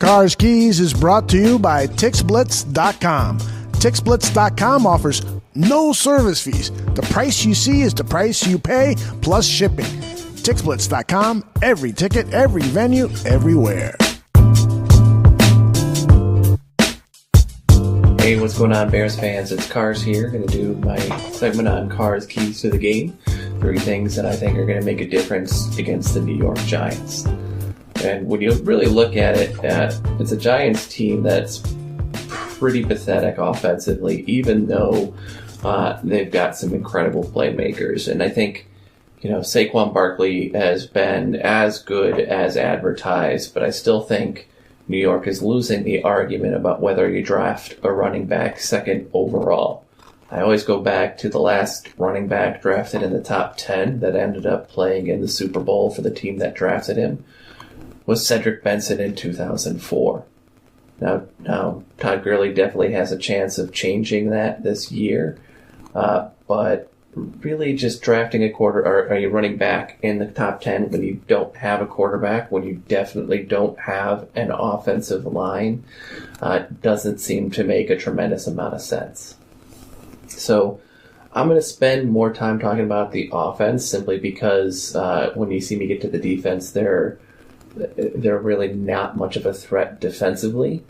Cars Keys is brought to you by TixBlitz.com. TixBlitz.com offers no service fees. The price you see is the price you pay, plus shipping. TixBlitz.com, every ticket, every venue, everywhere. Hey, what's going on, Bears fans? It's Cars here. Going to do my segment on Cars Keys to the Game. 3 things that I think are going to make a difference against the New York Giants. And when you really look at it, it's a Giants team that's pretty pathetic offensively, even though they've got some incredible playmakers. And I think, Saquon Barkley has been as good as advertised, but I still think New York is losing the argument about whether you draft a running back second overall. I always go back to the last running back drafted in the top 10 that ended up playing in the Super Bowl for the team that drafted him was Cedric Benson in 2004. Now Todd Gurley definitely has a chance of changing that this year, but really just drafting a running back in the top 10 when you don't have a quarterback, when you definitely don't have an offensive line, doesn't seem to make a tremendous amount of sense. So I'm going to spend more time talking about the offense simply because when you see me get to the defense, they're really not much of a threat defensively.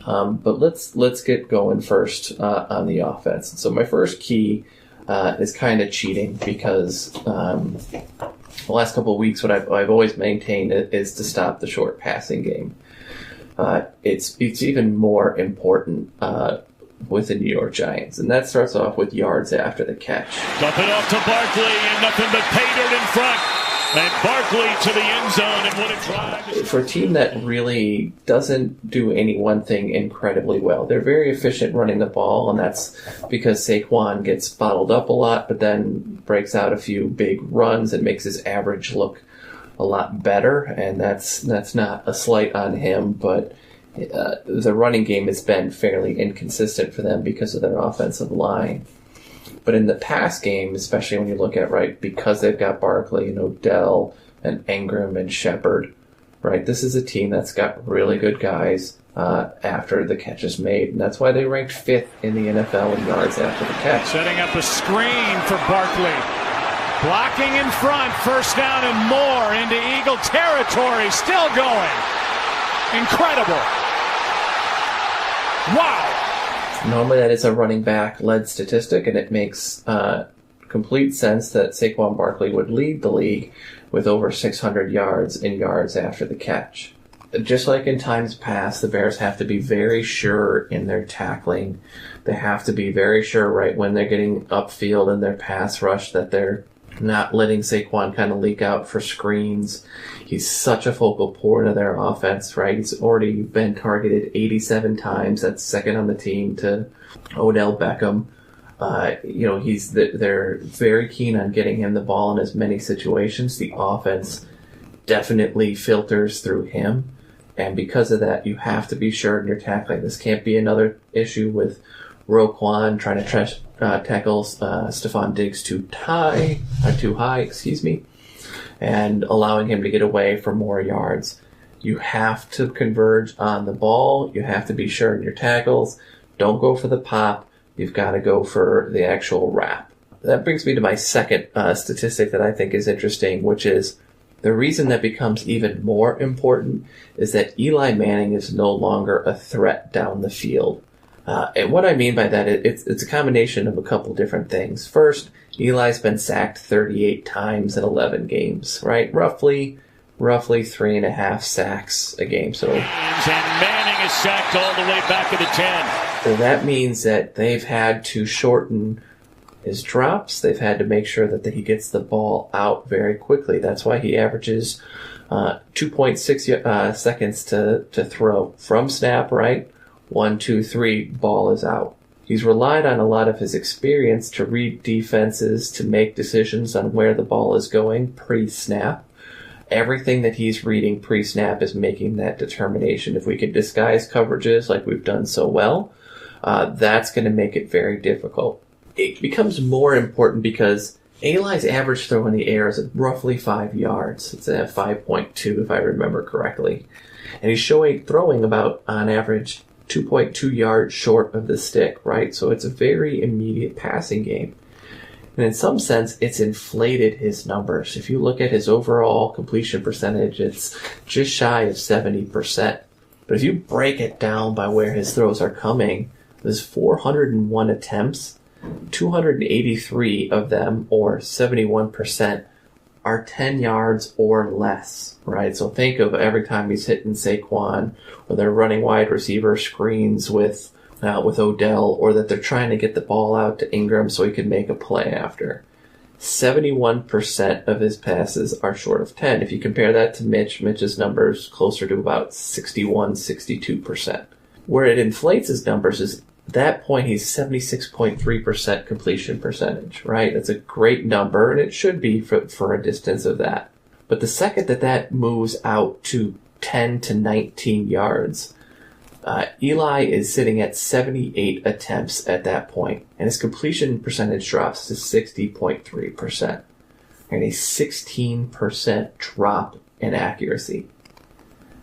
But let's get going first on the offense. So my first key is kind of cheating because the last couple of weeks what I've always maintained is to stop the short passing game. It's even more important with the New York Giants, and that starts off with yards after the catch. Dump it off to Barkley, and nothing but pay dirt in front. And Barkley to the end zone, and what a drive. For a team that really doesn't do any one thing incredibly well, they're very efficient running the ball, and that's because Saquon gets bottled up a lot, but then breaks out a few big runs and makes his average look a lot better, and that's not a slight on him, but the running game has been fairly inconsistent for them because of their offensive line. But in the pass game, especially when you look at, because they've got Barkley and Odell and Ingram and Shepard, this is a team that's got really good guys after the catch is made. And that's why they ranked 5th in the NFL in yards after the catch. Setting up a screen for Barkley. Blocking in front, first down and more into Eagle territory. Still going. Incredible. Wow. Normally that is a running back-led statistic, and it makes complete sense that Saquon Barkley would lead the league with over 600 yards in yards after the catch. Just like in times past, the Bears have to be very sure in their tackling. They have to be very sure when they're getting upfield in their pass rush that they're not letting Saquon kind of leak out for screens. He's such a focal point of their offense, He's already been targeted 87 times. That's second on the team to Odell Beckham. They're very keen on getting him the ball in as many situations. The offense definitely filters through him. And because of that, you have to be sure in your tackling. This can't be another issue with Roquan trying to tackle Stephon Diggs too high, and allowing him to get away for more yards. You have to converge on the ball. You have to be sure in your tackles. Don't go for the pop. You've got to go for the actual wrap. That brings me to my second statistic that I think is interesting, which is the reason that becomes even more important is that Eli Manning is no longer a threat down the field. And what I mean by that, it's a combination of a couple different things. First, Eli's been sacked 38 times in 11 games, roughly 3.5 sacks a game. So, and Manning is sacked all the way back to the 10. So that means that they've had to shorten his drops. They've had to make sure that he gets the ball out very quickly. That's why he averages 2.6 seconds to throw from snap, 1, 2, 3, ball is out. He's relied on a lot of his experience to read defenses, to make decisions on where the ball is going pre-snap. Everything that he's reading pre-snap is making that determination. If we can disguise coverages like we've done so well, that's going to make it very difficult. It becomes more important because Eli's average throw in the air is at roughly 5 yards. It's at 5.2 if I remember correctly. And he's throwing about, on average, 2.2 yards short of the stick, right? So it's a very immediate passing game. And in some sense, it's inflated his numbers. If you look at his overall completion percentage, it's just shy of 70%. But if you break it down by where his throws are coming, there's 401 attempts, 283 of them, or 71%, are 10 yards or less, right? So think of every time he's hitting Saquon, or they're running wide receiver screens with Odell, or that they're trying to get the ball out to Ingram so he can make a play after. 71% of his passes are short of 10. If you compare that to Mitch's numbers closer to about 61, 62%. Where it inflates his numbers is at that point he's 76.3% completion percentage, right? That's a great number, and it should be for a distance of that. But the second that moves out to 10 to 19 yards, Eli is sitting at 78 attempts at that point, and his completion percentage drops to 60.3%, and a 16% drop in accuracy.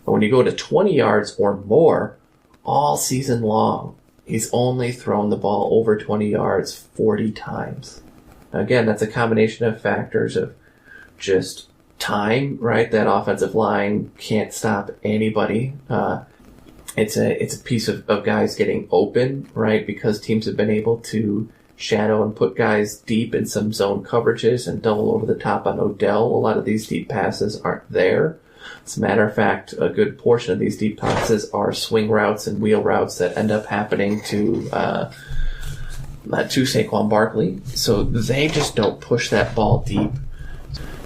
But when you go to 20 yards or more, all season long, he's only thrown the ball over 20 yards 40 times. Now again, that's a combination of factors of just time, right? That offensive line can't stop anybody. It's a piece of guys getting open, right? Because teams have been able to shadow and put guys deep in some zone coverages and double over the top on Odell. A lot of these deep passes aren't there. As a matter of fact, a good portion of these deep passes are swing routes and wheel routes that end up happening to Saquon Barkley. So they just don't push that ball deep.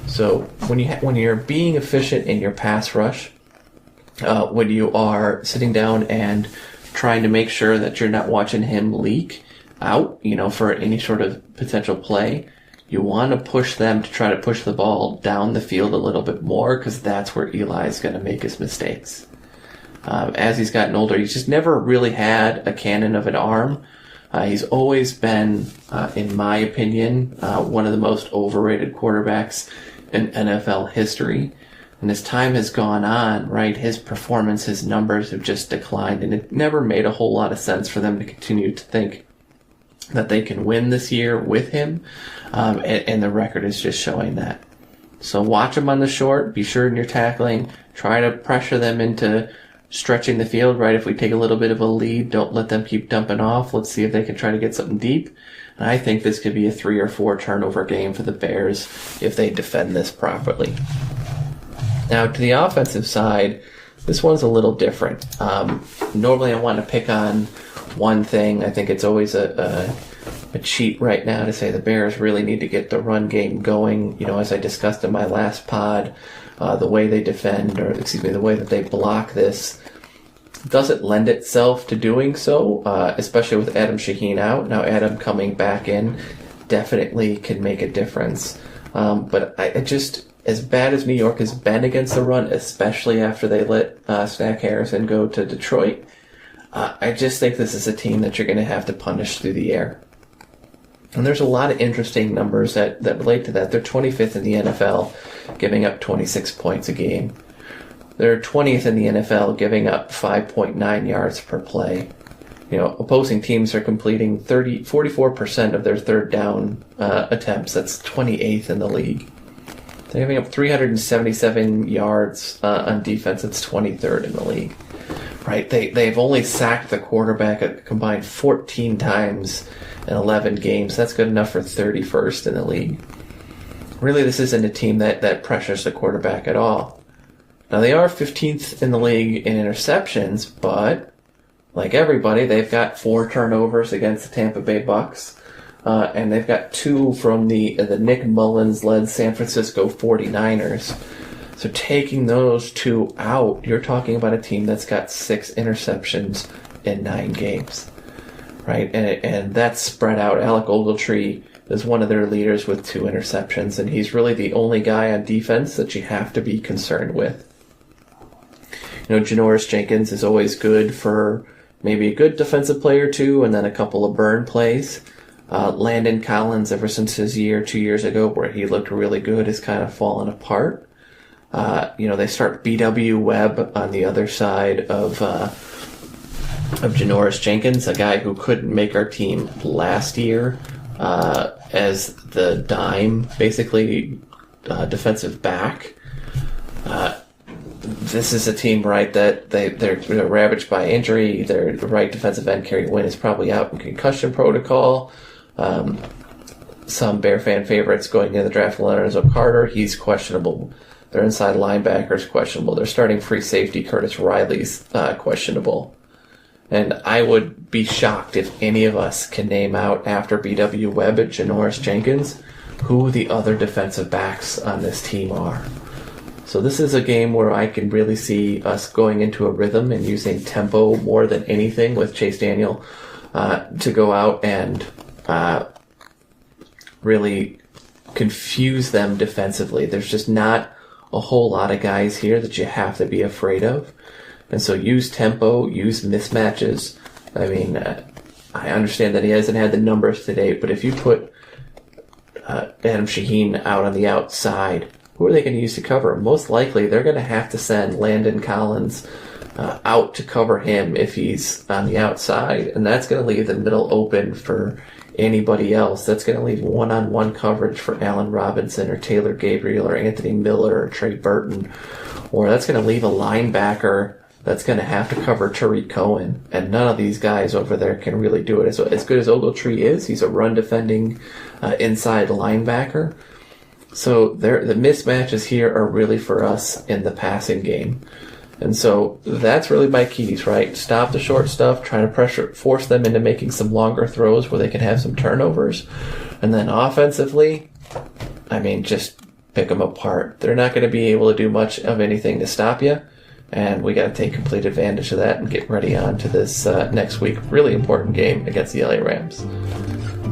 So when you're being efficient in your pass rush, when you are sitting down and trying to make sure that you're not watching him leak out, for any sort of potential play, you want to push them to try to push the ball down the field a little bit more, because that's where Eli is going to make his mistakes. As he's gotten older, he's just never really had a cannon of an arm. He's always been, in my opinion, one of the most overrated quarterbacks in NFL history. And as time has gone on, right, his performance, his numbers have just declined, and it never made a whole lot of sense for them to continue to think that they can win this year with him, and the record is just showing that. So watch him on the short, be sure in your tackling, try to pressure them into stretching the field, right? If we take a little bit of a lead, don't let them keep dumping off. Let's see if they can try to get something deep. And I think this could be a 3 or 4 turnover game for the Bears if they defend this properly. Now, to the offensive side, this one's a little different. Normally I want to pick on one thing. I think it's always a cheat right now to say the Bears really need to get the run game going. As I discussed in my last pod, the way they defend, the way that they block this doesn't lend itself to doing so, especially with Adam Shaheen out. Now, Adam coming back in definitely can make a difference. But I just, as bad as New York has been against the run, especially after they let Stack Harrison go to Detroit, I just think this is a team that you're going to have to punish through the air. And there's a lot of interesting numbers that relate to that. They're 25th in the NFL, giving up 26 points a game. They're 20th in the NFL, giving up 5.9 yards per play. Opposing teams are completing 44% of their third down attempts. That's 28th in the league. They're giving up 377 yards on defense. That's 23rd in the league. Right? They've only sacked the quarterback a combined 14 times in 11 games. That's good enough for 31st in the league. Really, this isn't a team that pressures the quarterback at all. Now, they are 15th in the league in interceptions, but like everybody, they've got 4 turnovers against the Tampa Bay Bucks. And they've got 2 from the Nick Mullins-led San Francisco 49ers. So taking those 2 out, you're talking about a team that's got 6 interceptions in 9 games, right? And that's spread out. Alec Ogletree is one of their leaders with 2 interceptions, and he's really the only guy on defense that you have to be concerned with. Janoris Jenkins is always good for maybe a good defensive play or 2, and then a couple of burn plays. Landon Collins, ever since his year 2 years ago where he looked really good, has kind of fallen apart. They start B.W. Webb on the other side of Janoris Jenkins, a guy who couldn't make our team last year as the dime, basically defensive back. This is a team, right, that they're ravaged by injury. Their right defensive end, Kerry Wynn, is probably out in concussion protocol. Some Bear fan favorites going into the draft, Lorenzo Carter, he's questionable. Their inside linebacker is questionable. Their starting free safety, Curtis Riley's questionable. And I would be shocked if any of us can name out, after B.W. Webb and Janoris Jenkins, who the other defensive backs on this team are. So this is a game where I can really see us going into a rhythm and using tempo more than anything with Chase Daniel to go out and really confuse them defensively. There's just not a whole lot of guys here that you have to be afraid of. And so use tempo, use mismatches. I mean, I understand that he hasn't had the numbers to date, but if you put Adam Shaheen out on the outside, who are they going to use to cover him? Most likely they're going to have to send Landon Collins out to cover him if he's on the outside, and that's going to leave the middle open for anybody else. That's going to leave one-on-one coverage for Allen Robinson or Taylor Gabriel or Anthony Miller or Trey Burton, or that's going to leave a linebacker that's going to have to cover Tariq Cohen, and none of these guys over there can really do it. As good as Ogletree is, he's a run-defending inside linebacker. So the mismatches here are really for us in the passing game. And so that's really my keys, right? Stop the short stuff, try to force them into making some longer throws where they can have some turnovers. And then offensively, I mean, just pick them apart. They're not going to be able to do much of anything to stop you. And we got to take complete advantage of that and get ready on to this next week. Really important game against the LA Rams.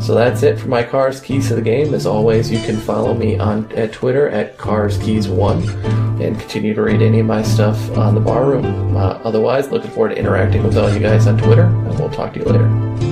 So that's it for my Cars Keys to the Game. As always, you can follow me at Twitter at CarsKeys1 and continue to read any of my stuff on the Bar Room. Otherwise, looking forward to interacting with all you guys on Twitter, and we'll talk to you later.